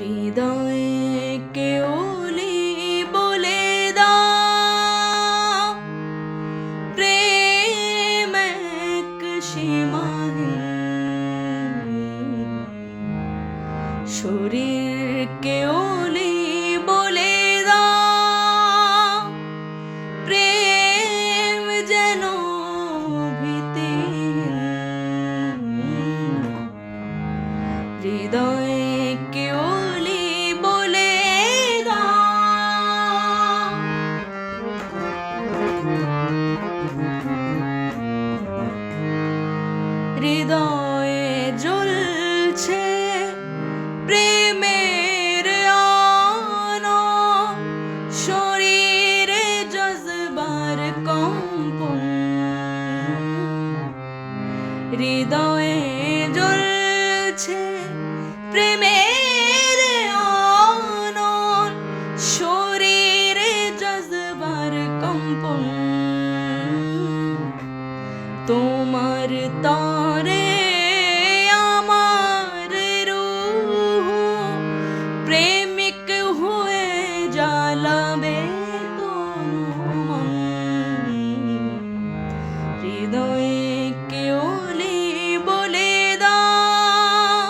হৃদয়ে কেউলি বলে দাও, প্রেম এক সীমাহীন। শরীর কেউলি বলে দাও, প্রেম যেন ভীতিহীন। হৃদয়ে কেউলি বলে দাও। হৃদয়ে জ্বলছে প্রেমের আলো, শরীরে জজবার কম্পন। হৃদয়ে জ্বলছে প্রেমের আলো, শরীরে জজবার কম্পন। তোমার তরে আমার রূহ প্রেমিক হয়ে জ্বালাবে তনু মন। হৃদয়ে কেউলি বলে দাও,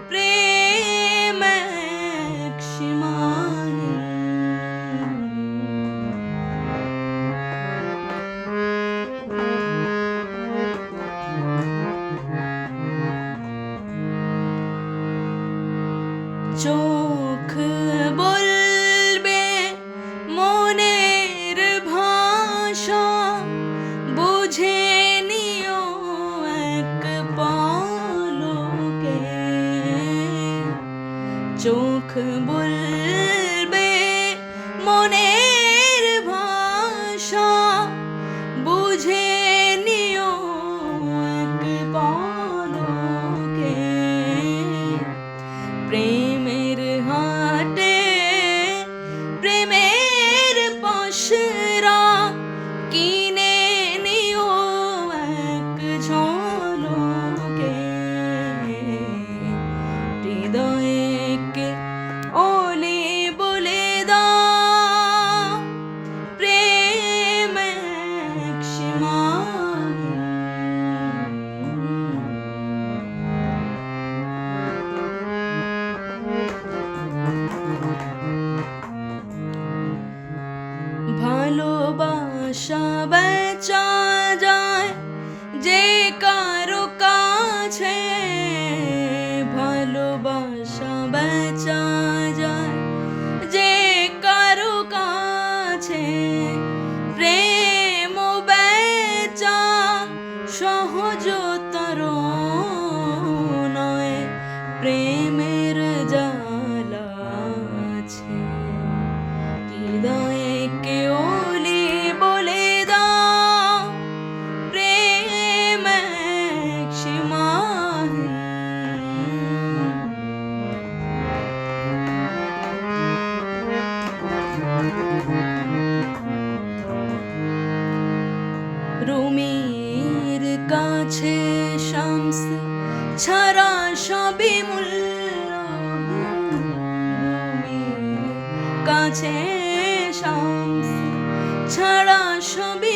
প্রেম এক সীমাহীন। চোখ বলবে মনের ভাষা, বুঝে নিও এক পলকে। চোখ বলবে মনের ভাষা, বুঝে নিও এক পলকে। প্রেমের হাটে প্রেমের পসরা, কিনে নিও এক ঝলকে। হৃদয়ে কেউলি বলে দাও, প্রেম এক সীমাহীন। ভালোবাসা বেচা যায় যে কারো কাছে, ভালোবাসা বেচা যায় যে কারো কাছে। প্রেম বেচা সহজতর নয়, প্রেমের জ্বালা আছে। হৃদয়ে কেউলি বলে দাও, প্রেম এক সীমাহীন। রুমির কাছে শামস ছাড়া সবই মূল্যহীন। রুমির কাছে শামস ছাড়া সবই